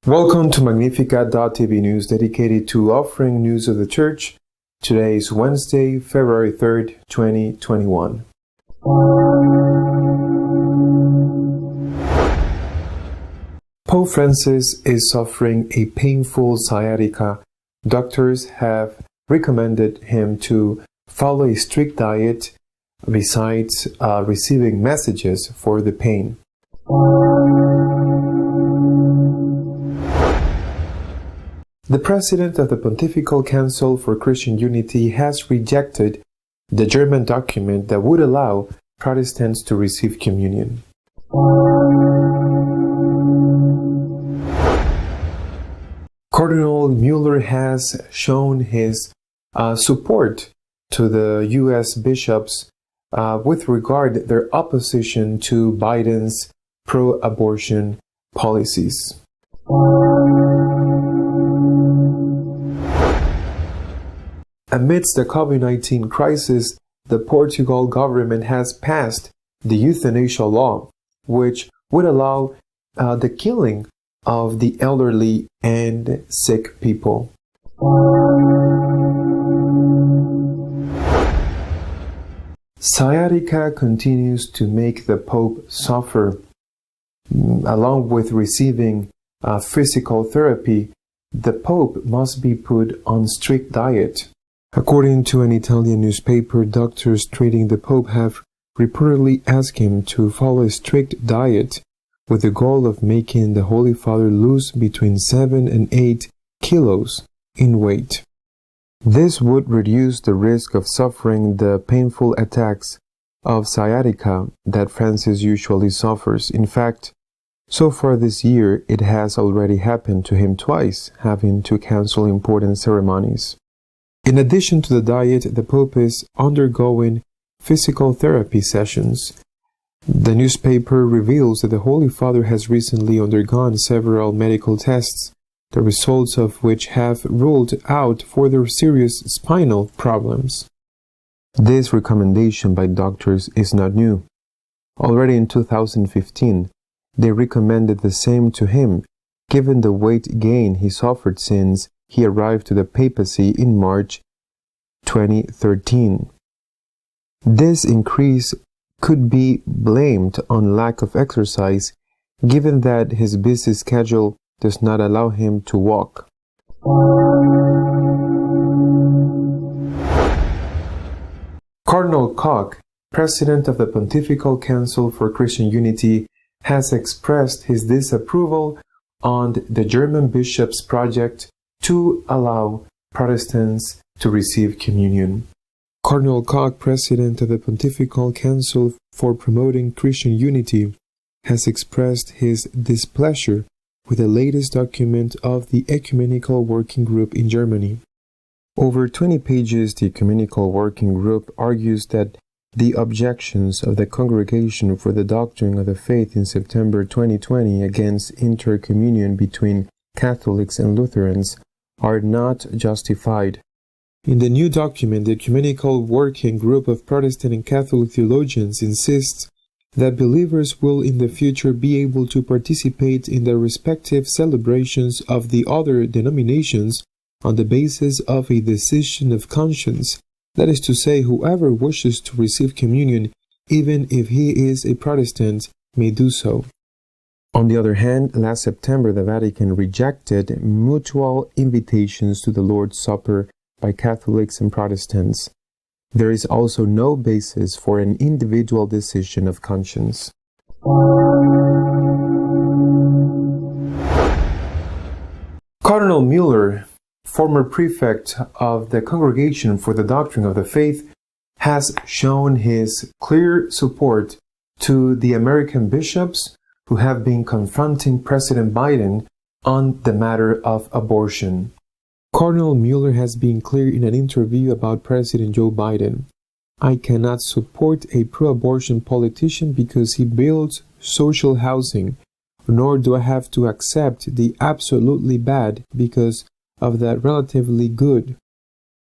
Welcome to Magnificat TV news dedicated to offering news of the Church. Today is Wednesday, February 3rd, 2021. Pope Francis is suffering a painful sciatica. Doctors have recommended him to follow a strict diet besides receiving messages for the pain. The President of the Pontifical Council for Christian Unity has rejected the German document that would allow Protestants to receive communion. Cardinal Mueller has shown his support to the U.S. bishops with regard to their opposition to Biden's pro-abortion policies. Amidst the COVID-19 crisis, the Portugal government has passed the euthanasia law, which would allow the killing of the elderly and sick people. Sciatica continues to make the Pope suffer. Along with receiving physical therapy, the Pope must be put on strict diet. According to an Italian newspaper, doctors treating the Pope have reportedly asked him to follow a strict diet with the goal of making the Holy Father lose between 7 and 8 kilos in weight. This would reduce the risk of suffering the painful attacks of sciatica that Francis usually suffers. In fact, so far this year, it has already happened to him twice, having to cancel important ceremonies. In addition to the diet, the Pope is undergoing physical therapy sessions. The newspaper reveals that the Holy Father has recently undergone several medical tests, the results of which have ruled out further serious spinal problems. This recommendation by doctors is not new. Already in 2015, they recommended the same to him, given the weight gain he suffered since he arrived to the papacy in March 2013. This increase could be blamed on lack of exercise, given that his busy schedule does not allow him to walk. Cardinal Koch, President of the Pontifical Council for Christian Unity, has expressed his disapproval on the German bishops' project to allow Protestants to receive communion. Cardinal Koch, President of the Pontifical Council for Promoting Christian Unity, has expressed his displeasure with the latest document of the Ecumenical Working Group in Germany. Over 20 pages, the Ecumenical Working Group argues that the objections of the Congregation for the Doctrine of the Faith in September 2020 against intercommunion between Catholics and Lutherans are not justified. In the new document, the Ecumenical Working Group of Protestant and Catholic theologians insists that believers will in the future be able to participate in the respective celebrations of the other denominations on the basis of a decision of conscience. That is to say, whoever wishes to receive communion, even if he is a Protestant, may do so. On the other hand, last September, the Vatican rejected mutual invitations to the Lord's Supper by Catholics and Protestants. There is also no basis for an individual decision of conscience. Cardinal Mueller, former prefect of the Congregation for the Doctrine of the Faith, has shown his clear support to the American bishops who have been confronting President Biden on the matter of abortion. Cardinal Mueller has been clear in an interview about President Joe Biden. I cannot support a pro-abortion politician because he builds social housing, nor do I have to accept the absolutely bad because of that relatively good.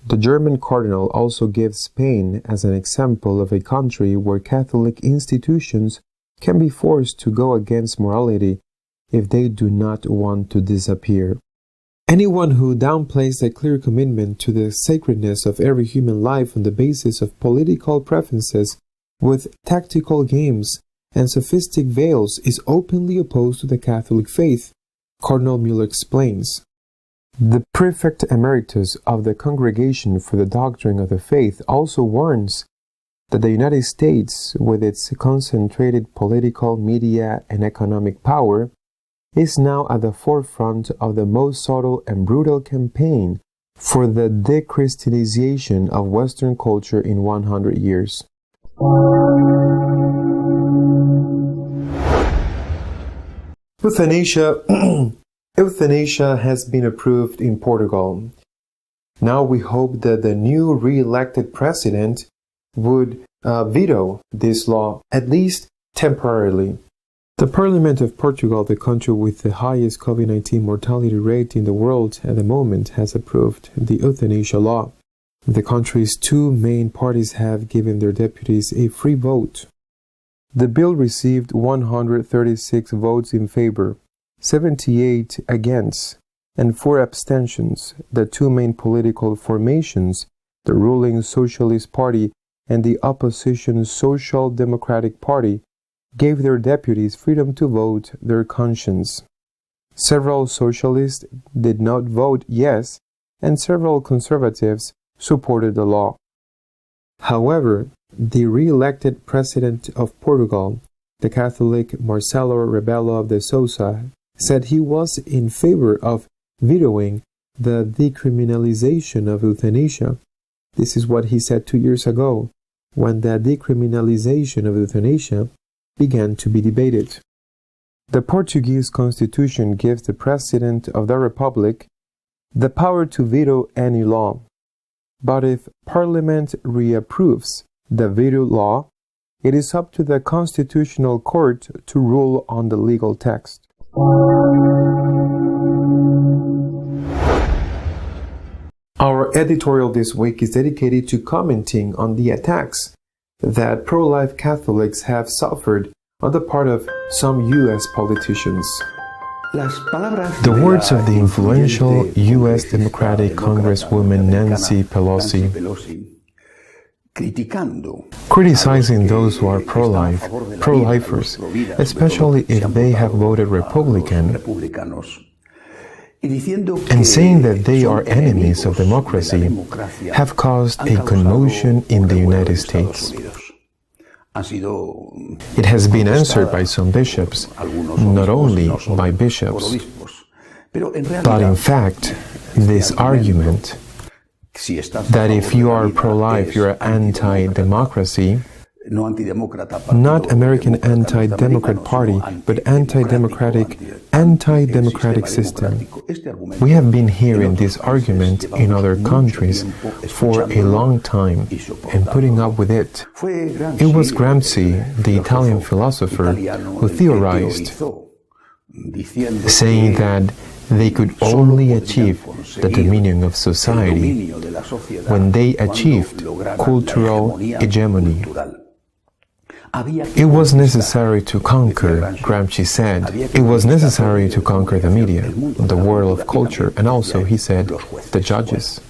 The German cardinal also gives Spain as an example of a country where Catholic institutions can be forced to go against morality if they do not want to disappear. Anyone who downplays a clear commitment to the sacredness of every human life on the basis of political preferences with tactical games and sophistic veils is openly opposed to the Catholic faith, Cardinal Mueller explains. The Prefect Emeritus of the Congregation for the Doctrine of the Faith also warns that the United States, with its concentrated political, media, and economic power, is now at the forefront of the most subtle and brutal campaign for the de-Christianization of Western culture in 100 years. Euthanasia has been approved in Portugal. Now we hope that the new re-elected president would veto this law, at least temporarily. The Parliament of Portugal, the country with the highest COVID-19 mortality rate in the world at the moment, has approved the euthanasia law. The country's two main parties have given their deputies a free vote. The bill received 136 votes in favor, 78 against, and 4 abstentions. The two main political formations, the ruling Socialist Party and the opposition Social Democratic Party, gave their deputies freedom to vote their conscience. Several socialists did not vote yes, and several conservatives supported the law. However, the re-elected president of Portugal, the Catholic Marcelo Rebelo de Sousa, said he was in favor of vetoing the decriminalization of euthanasia. This is what he said 2 years ago, when the decriminalization of euthanasia began to be debated. The Portuguese constitution gives the President of the Republic the power to veto any law. But if Parliament reapproves the veto law, it is up to the Constitutional Court to rule on the legal text. Our editorial this week is dedicated to commenting on the attacks that pro-life Catholics have suffered on the part of some U.S. politicians. The words of the influential U.S. Democratic Congresswoman Nancy Pelosi, criticizing those who are pro-lifers, especially if they have voted Republican, and saying that they are enemies of democracy, have caused a commotion in the United States. It has been answered by some bishops, not only by bishops, but in fact, this argument that if you are pro-life, you are anti-democracy, not American anti-democrat party, but anti-democratic system. We have been hearing this argument in other countries for a long time and putting up with it. It was Gramsci, the Italian philosopher, who theorized, saying that they could only achieve the dominion of society when they achieved cultural hegemony. It was necessary to conquer, Gramsci said, it was necessary to conquer the media, the world of culture, and also, he said, the judges.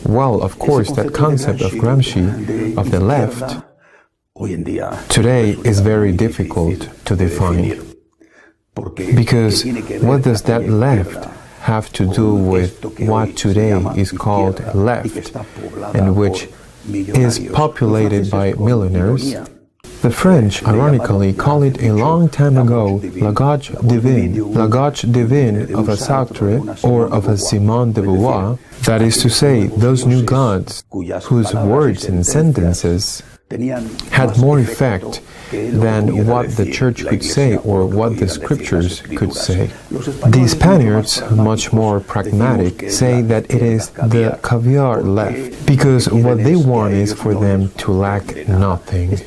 Well, of course, that concept of Gramsci, of the left, today is very difficult to define. Because what does that left have to do with what today is called left, and which is populated by millionaires? The French, ironically, call it a long time ago la gauche divine of a Sartre or of a Simone de Beauvoir, that is to say, those new gods whose words and sentences had more effect than what the Church could say or what the Scriptures could say. The Spaniards, much more pragmatic, say that it is the caviar left, because what they want is for them to lack nothing.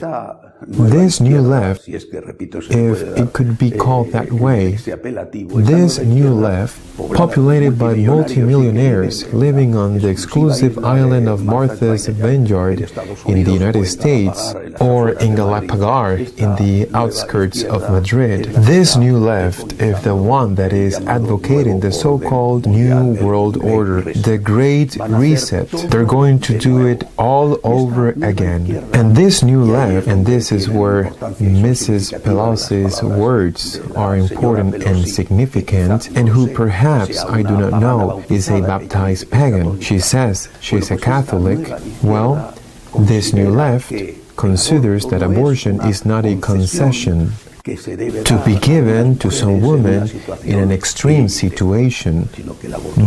This new left, if it could be called that way, this new left, populated by multimillionaires living on the exclusive island of Martha's Vineyard in the United States, or in Galapagar in the outskirts of Madrid. This new left is the one that is advocating the so-called New World Order, the Great Reset. They're going to do it all over again. And this new left, and this is where Mrs. Pelosi's words are important and significant, and who perhaps, I do not know, is a baptized pagan. She says she's a Catholic. Well, this new left considers that abortion is not a concession to be given to some woman in an extreme situation,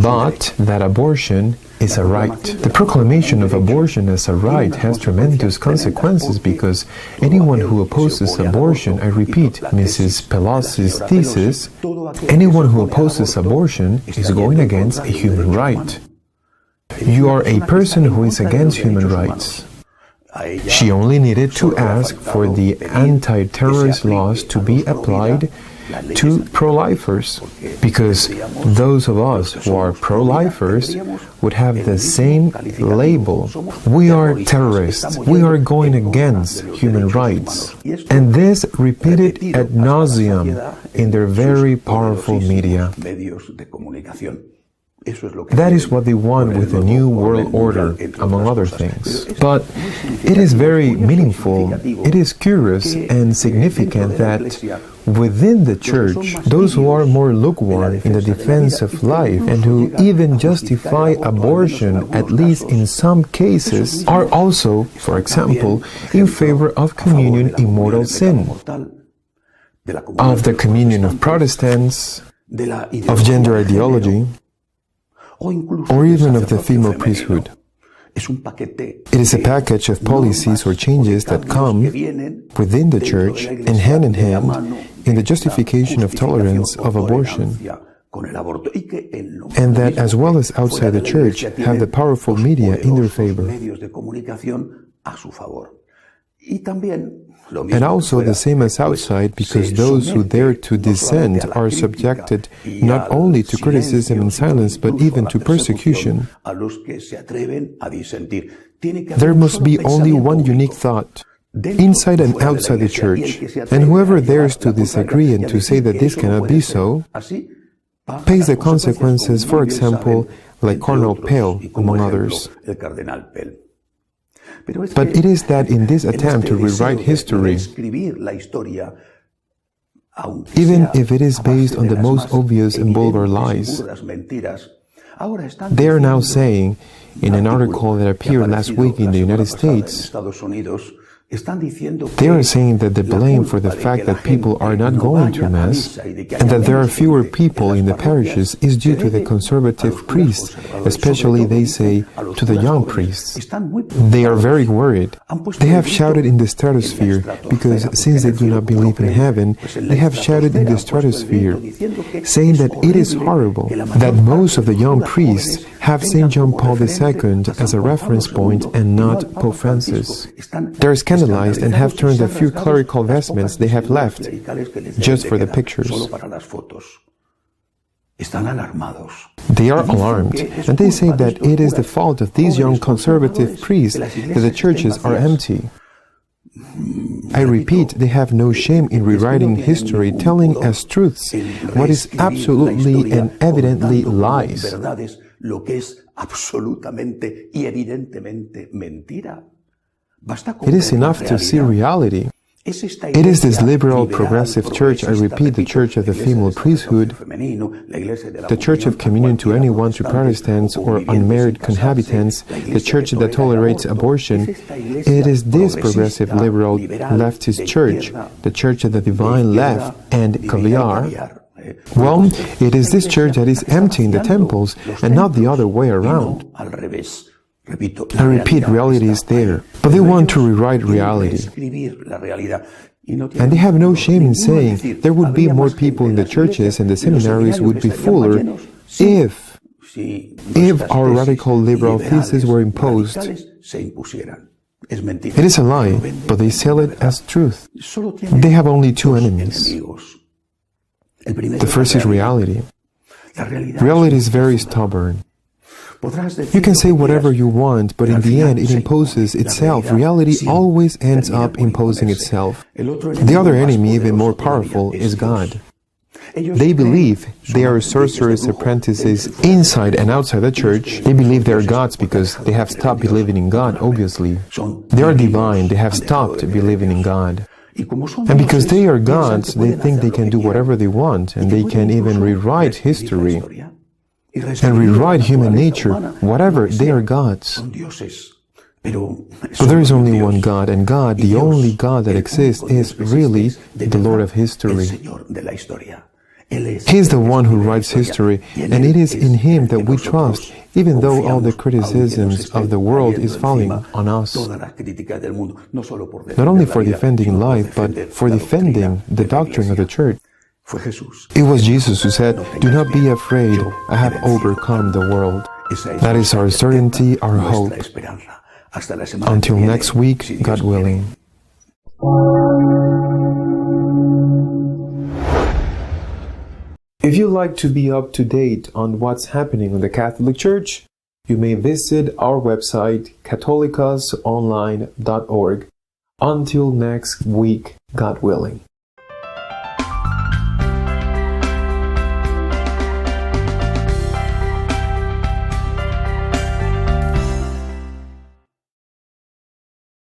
but that abortion is a right. The proclamation of abortion as a right has tremendous consequences because anyone who opposes abortion, I repeat, Mrs. Pelosi's thesis, anyone who opposes abortion is going against a human right. You are a person who is against human rights. She only needed to ask for the anti-terrorist laws to be applied to pro-lifers, because those of us who are pro-lifers would have the same label. We are terrorists. We are going against human rights. And this repeated ad nauseum in their very powerful media. That is what they want with the New World Order, among other things. But it is very meaningful, it is curious and significant that within the Church, those who are more lukewarm in the defense of life and who even justify abortion, at least in some cases, are also, for example, in favor of communion in mortal sin, of the communion of Protestants, of gender ideology, or even of the female priesthood. It is a package of policies or changes that come within the Church and hand in hand in the justification of tolerance of abortion, and that, as well as outside the Church, have the powerful media in their favor. And also the same as outside, because those who dare to dissent are subjected not only to criticism and silence, but even to persecution. There must be only one unique thought, inside and outside the Church, and whoever dares to disagree and to say that this cannot be so, pays the consequences, for example, like Cardinal Pell, among others. But it is that in this attempt to rewrite history, even if it is based on the most obvious and vulgar lies, they are now saying, in an article that appeared last week in the United States, they are saying that the blame for the fact that people are not going to Mass and that there are fewer people in the parishes is due to the conservative priests, especially, they say, to the young priests. They are very worried. They have shouted in the stratosphere because since they do not believe in heaven, they have shouted in the stratosphere, saying that it is horrible that most of the young priests have St. John Paul II as a reference point and not Pope Francis. They are scandalized and have turned a few clerical vestments they have left just for the pictures. They are alarmed, and they say that it is the fault of these young conservative priests that the churches are empty. I repeat, they have no shame in rewriting history, telling as truths what is absolutely and evidently lies. It is enough to see reality. It is this liberal progressive church, I repeat, the church of the female priesthood, the church of communion to anyone, to Protestants or unmarried cohabitants, the church that tolerates abortion. It is this progressive liberal leftist church, the church of the divine left and caviar. Well, it is this church that is emptying the temples and not the other way around. I repeat, reality is there, but they want to rewrite reality. And they have no shame in saying there would be more people in the churches and the seminaries would be fuller if our radical liberal thesis were imposed. It is a lie, but they sell it as truth. They have only two enemies. The first is reality. Reality is very stubborn. You can say whatever you want, but in the end it imposes itself. Reality always ends up imposing itself. The other enemy, even more powerful, is God. They believe they are sorcerers' apprentices inside and outside the church. They believe they are gods because they have stopped believing in God, obviously. They are divine, they have stopped believing in God. And because they are gods, they think they can do whatever they want, and they can even rewrite history and rewrite human nature, whatever. They are gods. But there is only one God, and God, the only God that exists, is really the Lord of history. He is the one who writes history, and it is in Him that we trust, even though all the criticisms of the world is falling on us. Not only for defending life, but for defending the doctrine of the Church. It was Jesus who said, "Do not be afraid, I have overcome the world." That is our certainty, our hope. Until next week, God willing. If you'd like to be up to date on what's happening in the Catholic Church, you may visit our website, catholicosonline.org. Until next week, God willing.